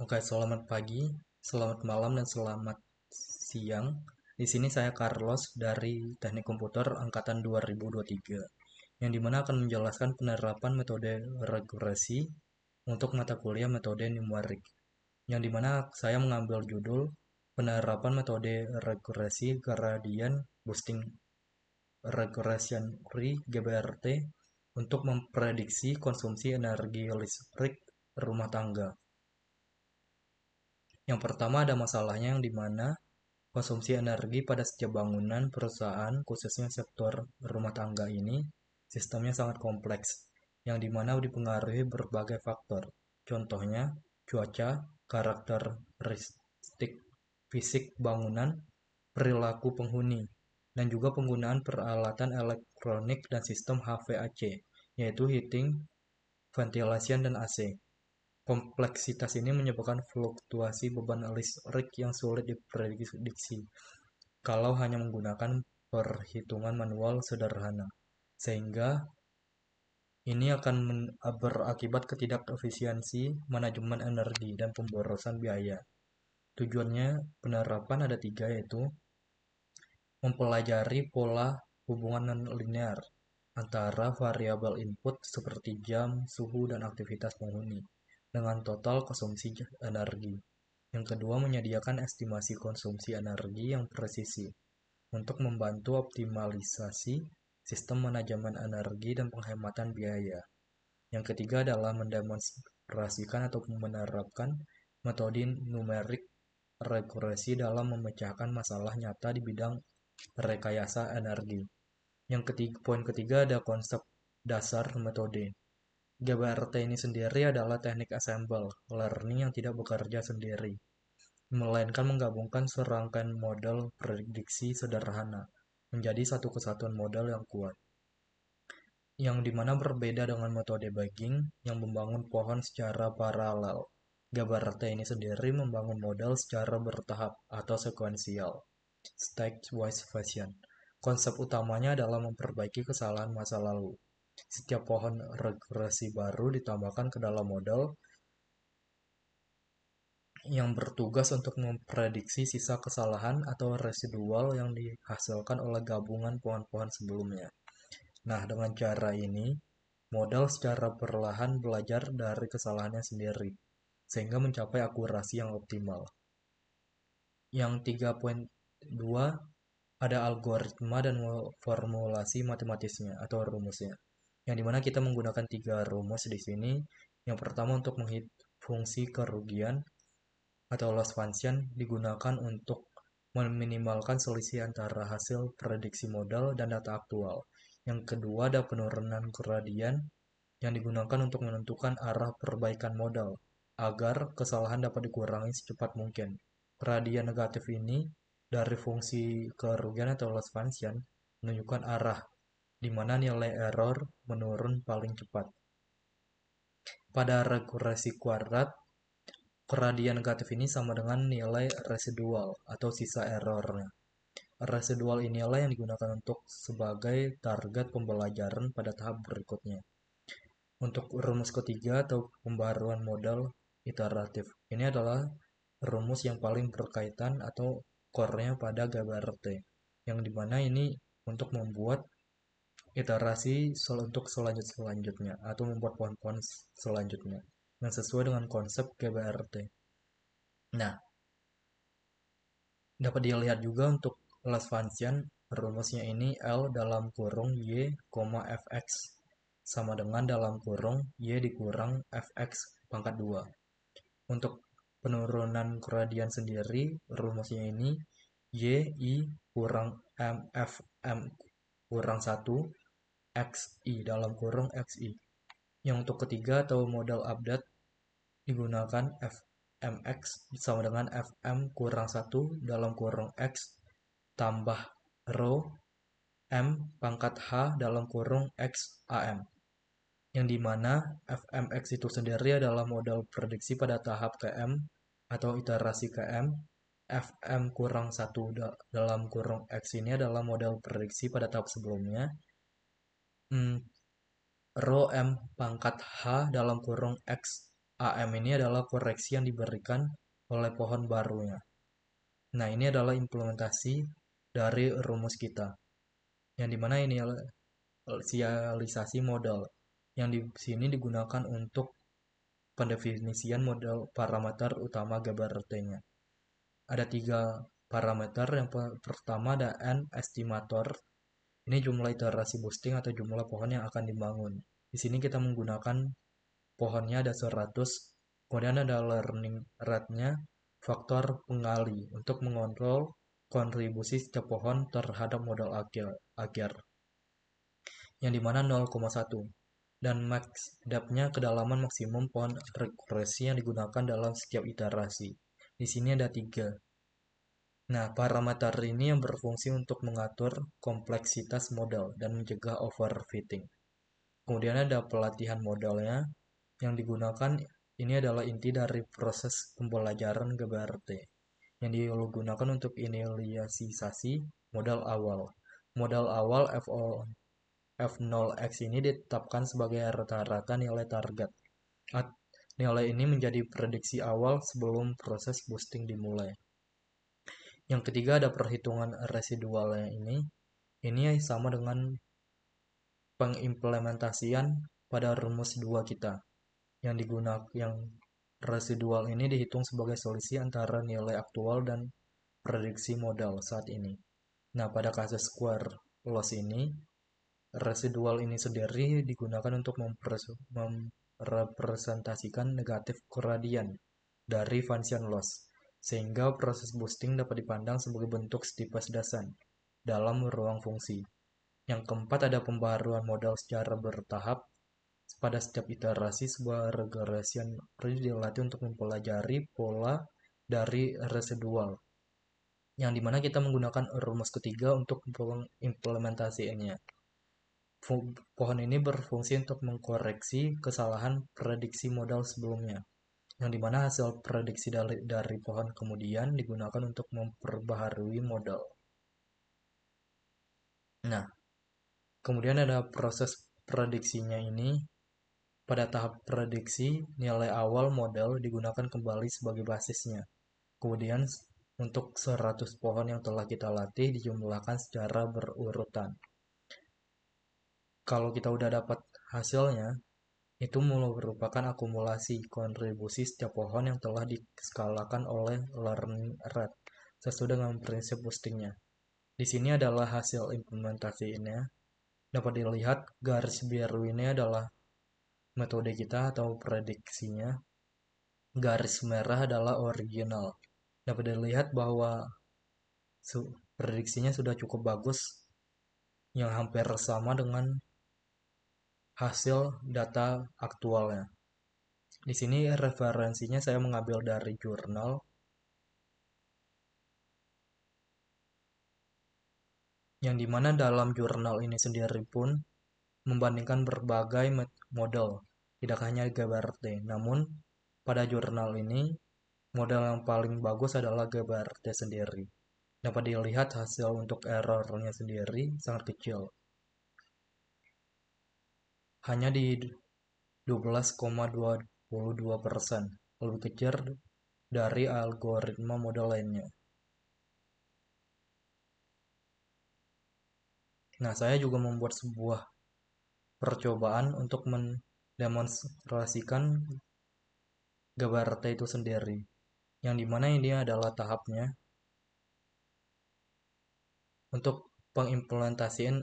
Oke, selamat pagi, selamat malam, dan selamat siang. Di sini saya Carlos dari Teknik Komputer Angkatan 2023, yang dimana akan menjelaskan penerapan metode regresi untuk mata kuliah metode numerik, yang dimana saya mengambil judul penerapan metode regresi gradient boosting regression tree GBRT untuk memprediksi konsumsi energi listrik rumah tangga. Yang pertama ada masalahnya yang dimana konsumsi energi pada setiap bangunan perusahaan, khususnya sektor rumah tangga ini, sistemnya sangat kompleks, yang dimana dipengaruhi berbagai faktor. Contohnya, cuaca, karakteristik fisik bangunan, perilaku penghuni, dan juga penggunaan peralatan elektronik dan sistem HVAC, yaitu heating, ventilation, dan AC. Kompleksitas ini menyebabkan fluktuasi beban listrik yang sulit diprediksi kalau hanya menggunakan perhitungan manual sederhana, sehingga ini akan berakibat ketidakefisiensi manajemen energi dan pemborosan biaya. Tujuannya penerapan ada tiga, yaitu mempelajari pola hubungan non-linear antara variabel input seperti jam, suhu, dan aktivitas penghuni dengan total konsumsi energi. Yang kedua, menyediakan estimasi konsumsi energi yang presisi untuk membantu optimalisasi sistem manajemen energi dan penghematan biaya. Yang ketiga adalah mendemonstrasikan atau menerapkan metode numerik regresi dalam memecahkan masalah nyata di bidang rekayasa energi. Poin ketiga ada konsep dasar metode. GBRT ini sendiri adalah teknik assemble learning yang tidak bekerja sendiri, melainkan menggabungkan serangkaian model prediksi sederhana menjadi satu kesatuan model yang kuat. Yang dimana berbeda dengan metode bagging yang membangun pohon secara paralel. GBRT ini sendiri membangun model secara bertahap atau sekuensial, stage-wise fashion. Konsep utamanya adalah memperbaiki kesalahan masa lalu. Setiap pohon regresi baru ditambahkan ke dalam model yang bertugas untuk memprediksi sisa kesalahan atau residual yang dihasilkan oleh gabungan pohon-pohon sebelumnya. Nah, dengan cara ini, model secara perlahan belajar dari kesalahannya sendiri, sehingga mencapai akurasi yang optimal. Yang 3.2 ada algoritma dan formulasi matematisnya atau rumusnya. Yang dimana kita menggunakan tiga rumus di sini. Yang pertama untuk menghitung fungsi kerugian atau loss function digunakan untuk meminimalkan selisih antara hasil prediksi modal dan data aktual. Yang kedua ada penurunan gradien yang digunakan untuk menentukan arah perbaikan modal agar kesalahan dapat dikurangi secepat mungkin. Gradien negatif ini dari fungsi kerugian atau loss function menunjukkan arah di mana nilai error menurun paling cepat. Pada regresi kuadrat, gradien negatif ini sama dengan nilai residual atau sisa errornya. Residual inilah yang digunakan untuk sebagai target pembelajaran pada tahap berikutnya. Untuk rumus ketiga atau pembaruan modal iteratif, ini adalah rumus yang paling berkaitan atau core-nya pada GBRT, yang dimana ini untuk membuat iterasi untuk selanjutnya atau membuat pohon-pohon selanjutnya yang sesuai dengan konsep GBRT. Nah, dapat dilihat juga untuk loss function, rumusnya ini L dalam kurung Y, fx sama dengan dalam kurung Y dikurang fx pangkat 2. Untuk penurunan gradien sendiri, rumusnya ini Y kurang M kurang 1 XI dalam kurung XI. Yang untuk ketiga atau model update digunakan fmx sama dengan fm kurang 1 dalam kurung x tambah rho m pangkat h dalam kurung x am. Yang dimana fmx itu sendiri adalah model prediksi pada tahap km atau iterasi km. Fm kurang 1 dalam kurung x ini adalah model prediksi pada tahap sebelumnya. Rho m pangkat h dalam kurung x AM ini adalah koreksi yang diberikan oleh pohon barunya. Nah, ini adalah implementasi dari rumus kita, yang dimana ini inisialisasi modal, yang di sini digunakan untuk pendefinisian model parameter utama GBRT-nya. Ada 3 parameter. Yang pertama ada N estimator. Ini jumlah iterasi boosting atau jumlah pohon yang akan dibangun. Di sini kita menggunakan pohonnya ada 100. Kemudian ada learning rate-nya, faktor pengali untuk mengontrol kontribusi setiap pohon terhadap modal akhir, yang dimana 0,1. Dan max depth-nya kedalaman maksimum pohon rekursi yang digunakan dalam setiap iterasi. Di sini ada 3. Nah, parameter ini yang berfungsi untuk mengatur kompleksitas modal dan mencegah overfitting. Kemudian ada pelatihan modalnya yang digunakan. Ini adalah inti dari proses pembelajaran GBRT yang digunakan untuk inisialisasi modal awal. Modal awal F0x ini ditetapkan sebagai rata-rata nilai target. Nilai ini menjadi prediksi awal sebelum proses boosting dimulai. Yang ketiga ada perhitungan residualnya ini. Ini sama dengan pengimplementasian pada rumus 2 kita. Yang residual ini dihitung sebagai selisih antara nilai aktual dan prediksi modal saat ini. Nah, pada kasus square loss ini, residual ini sendiri digunakan untuk merepresentasikan negatif gradient dari Vancian loss, sehingga proses boosting dapat dipandang sebagai bentuk steepest descent dalam ruang fungsi. Yang keempat ada pembaharuan modal secara bertahap. Pada setiap iterasi, sebuah regression tree dilatih untuk mempelajari pola dari residual, yang dimana kita menggunakan rumus ketiga untuk implementasinya. Pohon ini berfungsi untuk mengkoreksi kesalahan prediksi modal sebelumnya, yang dimana hasil prediksi dari pohon kemudian digunakan untuk memperbaharui modal. Nah, kemudian ada proses prediksinya ini. Pada tahap prediksi, nilai awal modal digunakan kembali sebagai basisnya. Kemudian, untuk 100 pohon yang telah kita latih dijumlahkan secara berurutan. Kalau kita udah dapat hasilnya, itu merupakan akumulasi kontribusi setiap pohon yang telah diskalakan oleh learning rate sesuai dengan prinsip boostingnya. Di sini adalah hasil implementasinya. Dapat dilihat garis biru ini adalah metode kita atau prediksinya. Garis merah adalah original. Dapat dilihat bahwa prediksinya sudah cukup bagus, yang hampir sama dengan hasil data aktualnya. Di sini referensinya saya mengambil dari jurnal, yang dimana dalam jurnal ini sendiri pun membandingkan berbagai model, tidak hanya GBRT. Namun, pada jurnal ini, model yang paling bagus adalah GBRT sendiri. Dapat dilihat hasil untuk errornya sendiri sangat kecil. Hanya di 12,22%, lebih kecil dari algoritma model lainnya. Nah, saya juga membuat sebuah percobaan untuk mendemonstrasikan GBRT itu sendiri, yang dimana ini adalah tahapnya untuk pengimplementasian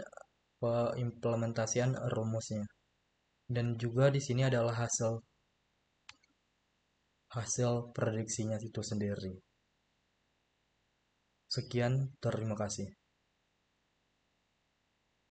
rumusnya. Dan juga di sini adalah hasil prediksinya itu sendiri. Sekian, terima kasih.